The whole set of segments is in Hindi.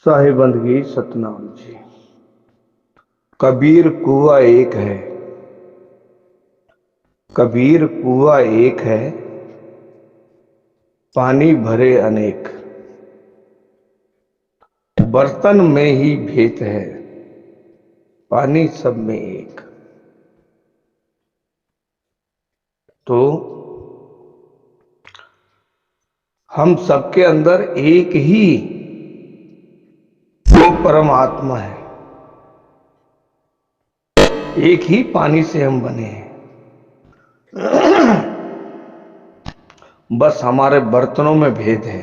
साहिबंदगी सतनाम जी। कबीर कुआ एक है, कबीर कुआ एक है, पानी भरे अनेक। बर्तन में ही भेद है, पानी सब में एक। तो हम सबके अंदर एक ही वो परमात्मा है, एक ही पानी से हम बने हैं। बस हमारे बर्तनों में भेद है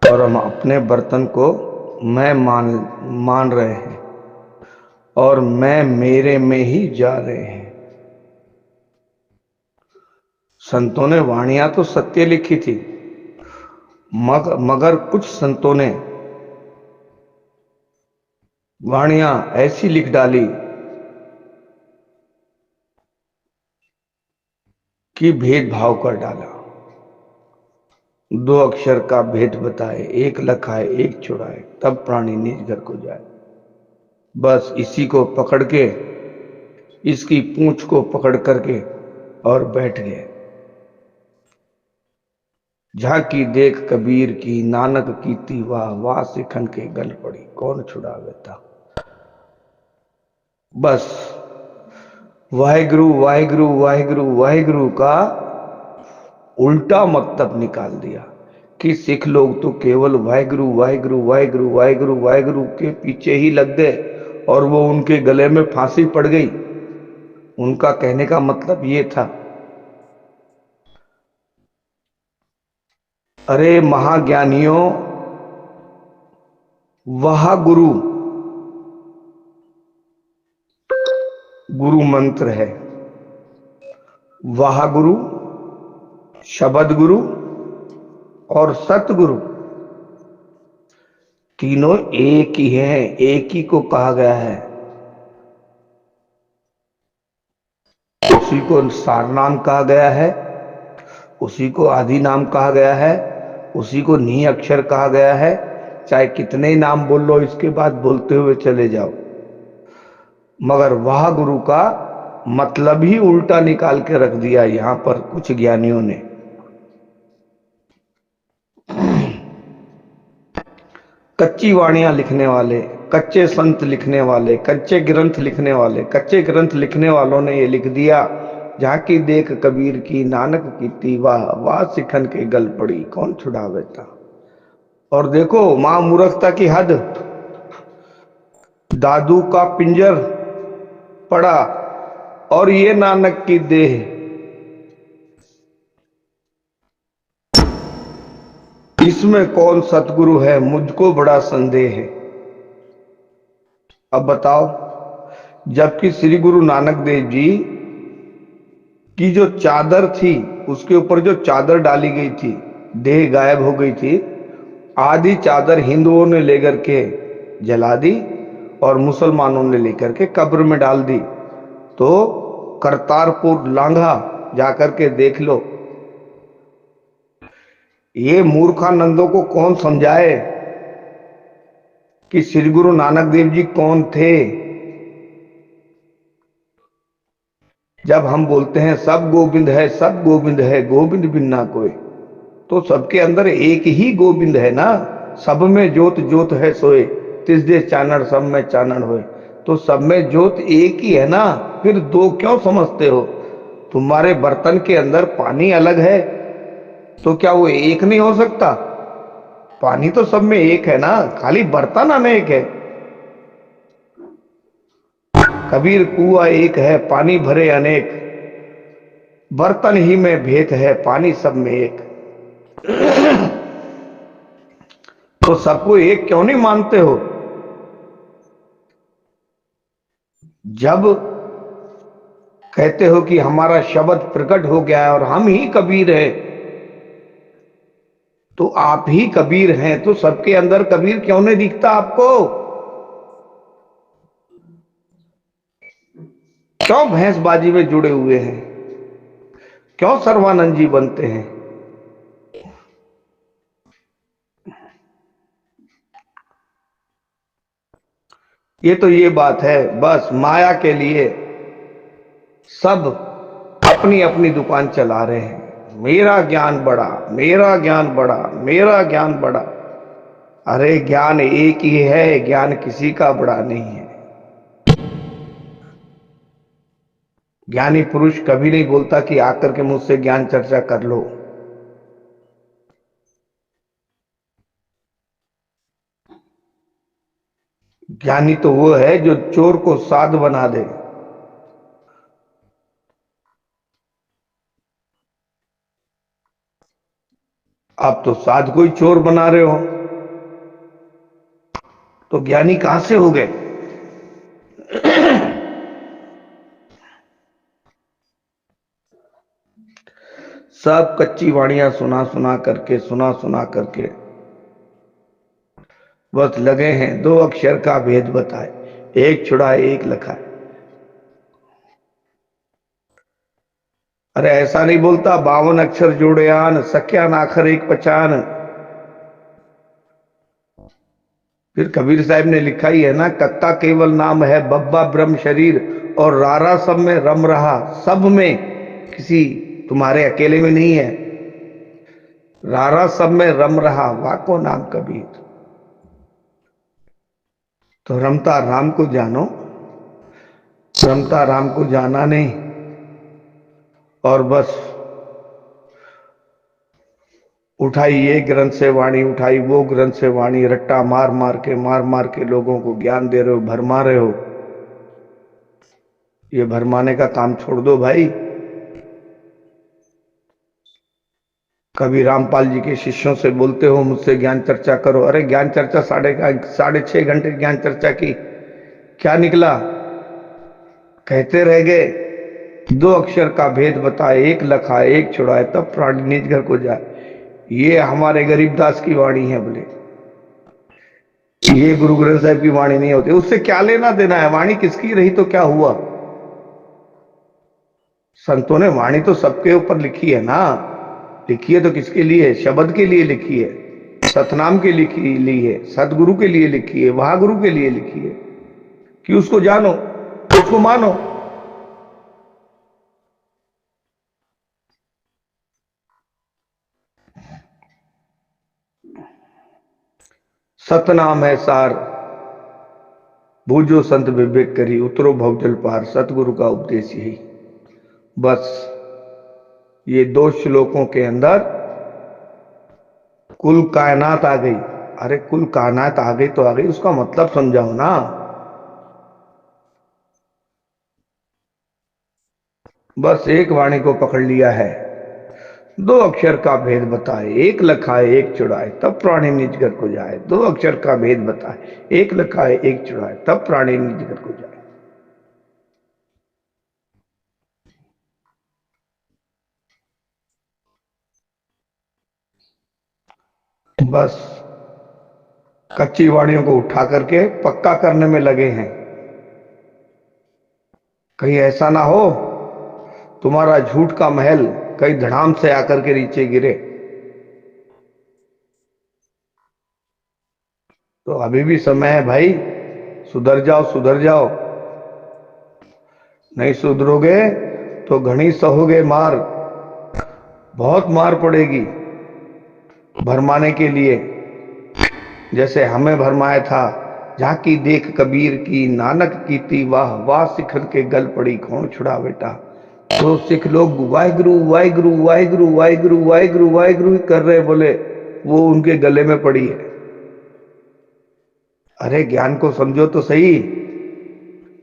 और हम अपने बर्तन को मैं मान रहे हैं और मैं मेरे में ही जा रहे हैं। संतों ने वाणियां तो सत्य लिखी थी, मगर कुछ संतों ने वाणियां ऐसी लिख डाली कि भेदभाव कर डाला। दो अक्षर का भेद बताए, एक लखाए एक छुड़ाए, तब प्राणी निज घर को जाए। बस इसी को पकड़ के, इसकी पूंछ को पकड़ करके और बैठ गए। झांकी देख कबीर की, नानक कीती वाह, वाह सिखन के गल पड़ी, कौन छुड़ावे था। बस वाहिगुरु वाहिगुरु वाहिगुरु वाहिगुरु का उल्टा मतलब निकाल दिया कि सिख लोग तो केवल वाहिगुरु वाहिगुरु वाहिगुरु वाहिगुरु वाहिगुरु के पीछे ही लग गए और वो उनके गले में फांसी पड़ गई। उनका कहने का मतलब ये था, अरे महाज्ञानियों, वह गुरु गुरु मंत्र है, वह गुरु, शब्द गुरु और सतगुरु तीनों एक ही हैं, एक ही को कहा गया है। उसी को सार नाम कहा गया है, उसी को आदि नाम कहा गया है, उसी को नी अक्षर कहा गया है। चाहे कितने ही नाम बोल लो, इसके बाद बोलते हुए चले जाओ, मगर वह गुरु का मतलब ही उल्टा निकाल के रख दिया यहां पर कुछ ज्ञानियों ने। कच्ची वाणियां लिखने वाले, कच्चे संत लिखने वाले, कच्चे ग्रंथ लिखने वाले, कच्चे ग्रंथ लिखने वालों ने ये लिख दिया, झांकी देख कबीर की, नानक कीती वाह, वाह सिखन के गल पड़ी, कौन छुड़ावे था। और देखो मां मूर्खता की हद, दादू का पिंजर पड़ा और ये नानक की देह। इसमें कौन सतगुरु है, मुझको बड़ा संदेह है। अब बताओ, जबकि श्री गुरु नानक देव जी की जो चादर थी, उसके ऊपर जो चादर डाली गई थी, देह गायब हो गई थी, आधी चादर हिंदुओं ने लेकर के जला दी और मुसलमानों ने लेकर के कब्र में डाल दी। तो करतारपुर लांघा जाकर के देख लो। ये मूर्खानंदों को कौन समझाए कि श्री गुरु नानक देव जी कौन थे। जब हम बोलते हैं सब गोविंद है, सब गोविंद है, गोविंद बिन ना कोई, तो सबके अंदर एक ही गोविंद है ना। सब में ज्योत ज्योत है सोए, तिस दे चानन सब में चानन होए। तो सब में ज्योत एक ही है ना, फिर दो क्यों समझते हो। तुम्हारे बर्तन के अंदर पानी अलग है तो क्या वो एक नहीं हो सकता। पानी तो सब में एक है ना, खाली बर्तन अनेक है। कबीर कुआ एक है, पानी भरे अनेक। बर्तन ही में भेद है, पानी सब में एक। तो सबको एक क्यों नहीं मानते हो। जब कहते हो कि हमारा शब्द प्रकट हो गया है और हम ही कबीर हैं, तो आप ही कबीर हैं, तो सबके अंदर कबीर क्यों नहीं दिखता आपको। क्यों भैंसबाजी में जुड़े हुए हैं, क्यों सर्वानंद जी बनते हैं। ये तो ये बात है, बस माया के लिए सब अपनी अपनी दुकान चला रहे हैं। मेरा ज्ञान बड़ा, मेरा ज्ञान बड़ा, मेरा ज्ञान बड़ा। अरे ज्ञान एक ही है, ज्ञान किसी का बड़ा नहीं है। ज्ञानी पुरुष कभी नहीं बोलता कि आकर के मुझसे ज्ञान चर्चा कर लो। ज्ञानी तो वो है जो चोर को साध बना दे। आप तो साध को ही चोर बना रहे हो, तो ज्ञानी कहां से हो गए? सब कच्ची वाणियां सुना सुना करके बस लगे हैं दो अक्षर का भेद बताए, एक छुड़ाए एक लखाए। अरे ऐसा नहीं बोलता, 52 अक्षर जोड़े आन, सक्यान आखर एक पहचान। फिर कबीर साहब ने लिखा ही है ना, कत्ता केवल नाम है, बब्बा ब्रह्म शरीर, और रारा सब में रम रहा। सब में, किसी तुम्हारे अकेले में नहीं है। रारा सब में रम रहा, वाको नाम कबीर। तो रमता राम को जानो, रमता राम को जाना नहीं, और बस उठाई ये ग्रंथ से वाणी, उठाई वो ग्रंथ से वाणी, रट्टा मार मार के लोगों को ज्ञान दे रहे हो, भरमा रहे हो। ये भरमाने का काम छोड़ दो भाई। कभी रामपाल जी के शिष्यों से बोलते हो मुझसे ज्ञान चर्चा करो। अरे ज्ञान चर्चा 6.5 घंटे ज्ञान चर्चा की, क्या निकला? कहते रह गए दो अक्षर का भेद बताए, एक लखाए एक छुड़ाए, तब प्राणी निज घर को जाए। ये हमारे गरीबदास की वाणी है बोले, ये गुरु ग्रंथ साहिब की वाणी नहीं होती। उससे क्या लेना देना है? वाणी किसकी रही तो क्या हुआ? संतों ने वाणी तो सबके ऊपर लिखी है ना। लिखी है तो किसके लिए? शब्द के लिए लिखी है, सतनाम के लिए है, सतगुरु के लिए लिखी है, महागुरु के लिए लिखी है कि उसको जानो, उसको मानो। सतनाम है सार, बूझो संत विवेक करी, उतरो भवजल पार। सतगुरु का उपदेश यही। बस ये 2 श्लोकों के अंदर कुल कायनात आ गई। अरे कुल कायनात आ गई तो आ गई, उसका मतलब समझाओ ना। बस एक वाणी को पकड़ लिया है, 2 अक्षर का भेद बताए, एक लखाए एक चुड़ाए, तब प्राणी निज घर को जाए। 2 अक्षर का भेद बताए, एक लखाए एक चुड़ाए, तब प्राणी निज घर को जाए। बस कच्ची वाणियों को उठा करके पक्का करने में लगे हैं। कहीं ऐसा ना हो तुम्हारा झूठ का महल कहीं धड़ाम से आकर के नीचे गिरे। तो अभी भी समय है भाई, सुधर जाओ सुधर जाओ। नहीं सुधरोगे तो घनी सहोगे मार, बहुत मार पड़ेगी भरमाने के लिए। जैसे हमें भरमाया था, झांकी देख कबीर की, नानक कीती वाह वाह, सिखन के गल पड़ी कौन छुड़ा बेटा। तो सिख लोग वाहिगुरु वाहिगुरु वाहिगुरु वाहिगुरु वाहिगुरु वाहिगुरु कर रहे, बोले वो उनके गले में पड़ी है। अरे ज्ञान को समझो तो सही।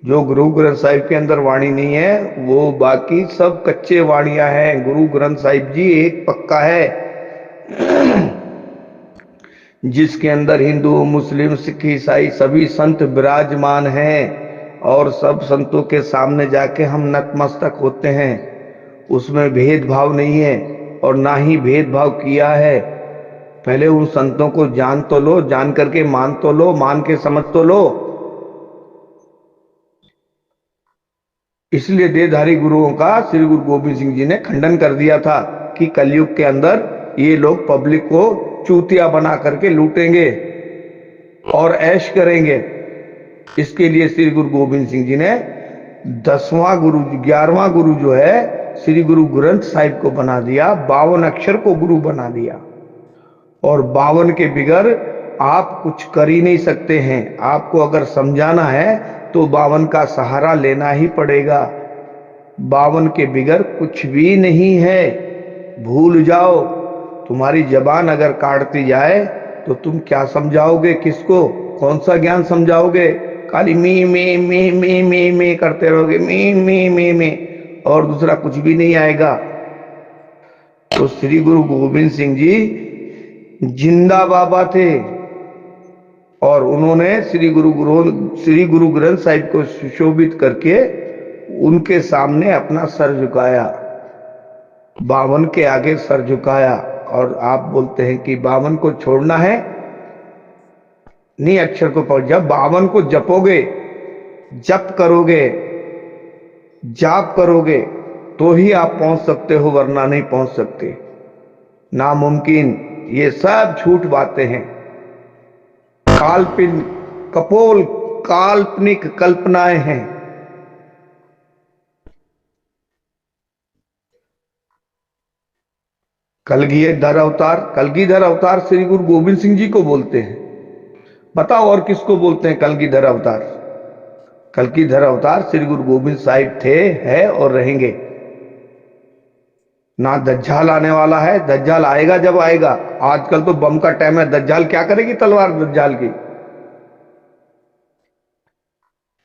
जो गुरु ग्रंथ साहिब के अंदर वाणी नहीं है, वो बाकी सब कच्चे वाणियां हैं। गुरु ग्रंथ साहिब जी एक पक्का है, जिसके अंदर हिंदू मुस्लिम सिख ईसाई सभी संत विराजमान हैं, और सब संतों के सामने जाके हम नतमस्तक होते हैं। उसमें भेदभाव नहीं है, और ना ही भेदभाव किया है। पहले उन संतों को जान तो लो, जान करके मान तो लो, मान के समझ तो लो। इसलिए देहधारी गुरुओं का श्री गुरु गोविंद सिंह जी ने खंडन कर दिया था कि कलयुग के अंदर ये लोग पब्लिक को चूतिया बना करके लूटेंगे और ऐश करेंगे। इसके लिए श्री गुरु गोविंद सिंह जी ने 10वां गुरु 11वां गुरु जो है श्री गुरु ग्रंथ साहिब को बना दिया, 52 अक्षर को गुरु बना दिया। और 52 के बिगर आप कुछ कर ही नहीं सकते हैं। आपको अगर समझाना है तो 52 का सहारा लेना ही पड़ेगा। 52 के बिगर कुछ भी नहीं है। भूल जाओ। तुम्हारी जबान अगर काटती जाए तो तुम क्या समझाओगे किसको? कौन सा ज्ञान समझाओगे? खाली मी करते रहोगे, मी और दूसरा कुछ भी नहीं आएगा। तो श्री गुरु गोविंद सिंह जी जिंदा बाबा थे और उन्होंने श्री गुरु ग्रंथ साहिब को सुशोभित करके उनके सामने अपना सर झुकाया, 52 के आगे सर झुकाया। और आप बोलते हैं कि 52 को छोड़ना है, नहीं अक्षर को पढ़। जब 52 को जपोगे, जप करोगे, जाप करोगे तो ही आप पहुंच सकते हो, वरना नहीं पहुंच सकते। नामुमकिन। ये सब झूठ बातें हैं, काल्पनिक कल्पनाएं हैं। कलगीधर अवतार श्री गुरु गोविंद सिंह जी को बोलते हैं। बताओ और किसको बोलते हैं कलगीधर अवतार? कलगीधर अवतार श्री गुरु गोविंद साहिब थे, है और रहेंगे। ना दज्जाल आने वाला है, दज्जाल आएगा जब आएगा। आजकल तो बम का टाइम है, दज्जाल क्या करेगी तलवार दज्जाल की?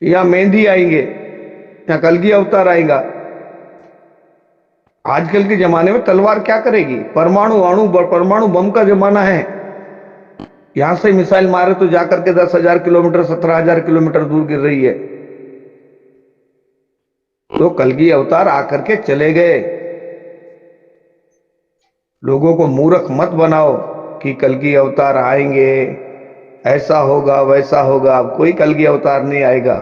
या मेहंदी आएंगे या कलगी अवतार आएगा। आजकल के जमाने में तलवार क्या करेगी? परमाणु बम का जमाना है। यहां से मिसाइल मारे तो जाकर के 10,000 किलोमीटर 17,000 किलोमीटर दूर गिर रही है। तो कलगी अवतार आकर के चले गए। लोगों को मूर्ख मत बनाओ कि कलगी अवतार आएंगे, ऐसा होगा वैसा होगा। कोई कलगी अवतार नहीं आएगा।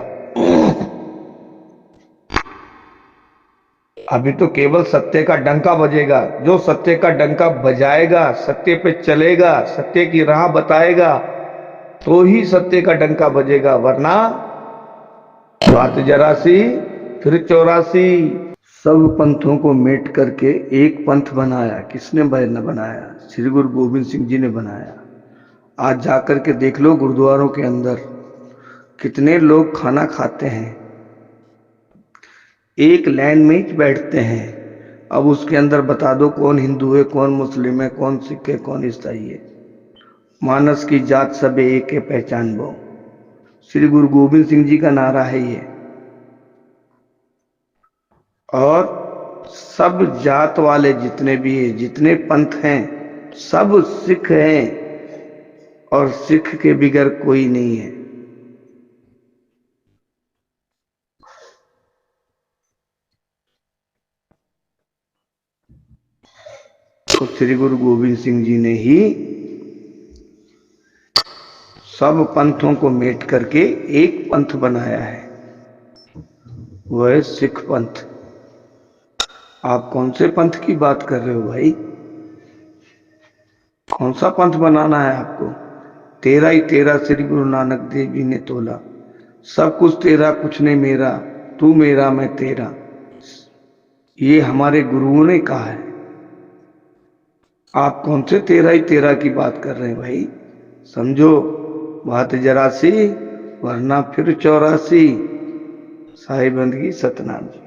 अभी तो केवल सत्य का डंका बजेगा। जो सत्य का डंका बजाएगा, सत्य पे चलेगा, सत्य की राह बताएगा, तो ही सत्य का डंका बजेगा। वरना बात जरा सी फिर 84। सब पंथों को मेट करके एक पंथ बनाया। किसने बनाया? श्री गुरु गोविंद सिंह जी ने बनाया। आज जाकर के देख लो गुरुद्वारों के अंदर कितने लोग खाना खाते हैं, एक लाइन में ही बैठते हैं। अब उसके अंदर बता दो कौन हिंदू है, कौन मुस्लिम है, कौन सिख है, कौन ईसाई है। मानस की जात सब एक है, पहचान बो। श्री गुरु गोविंद सिंह जी का नारा है ये। और सब जात वाले जितने भी हैं, जितने पंथ हैं, सब सिख हैं और सिख के बिगर कोई नहीं है। तो श्री गुरु गोविंद सिंह जी ने ही सब पंथों को मेट करके एक पंथ बनाया है, वह है सिख पंथ। आप कौन से पंथ की बात कर रहे हो भाई? कौन सा पंथ बनाना है आपको? तेरा ही तेरा श्री गुरु नानक देव जी ने तोला। सब कुछ तेरा कुछ नहीं मेरा, तू मेरा मैं तेरा। ये हमारे गुरुओं ने कहा है। आप कौन से तेरा ही तेरा की बात कर रहे हैं भाई? समझो बात जरा सी, वरना फिर 84। साहिबंदगी सतनाम जी।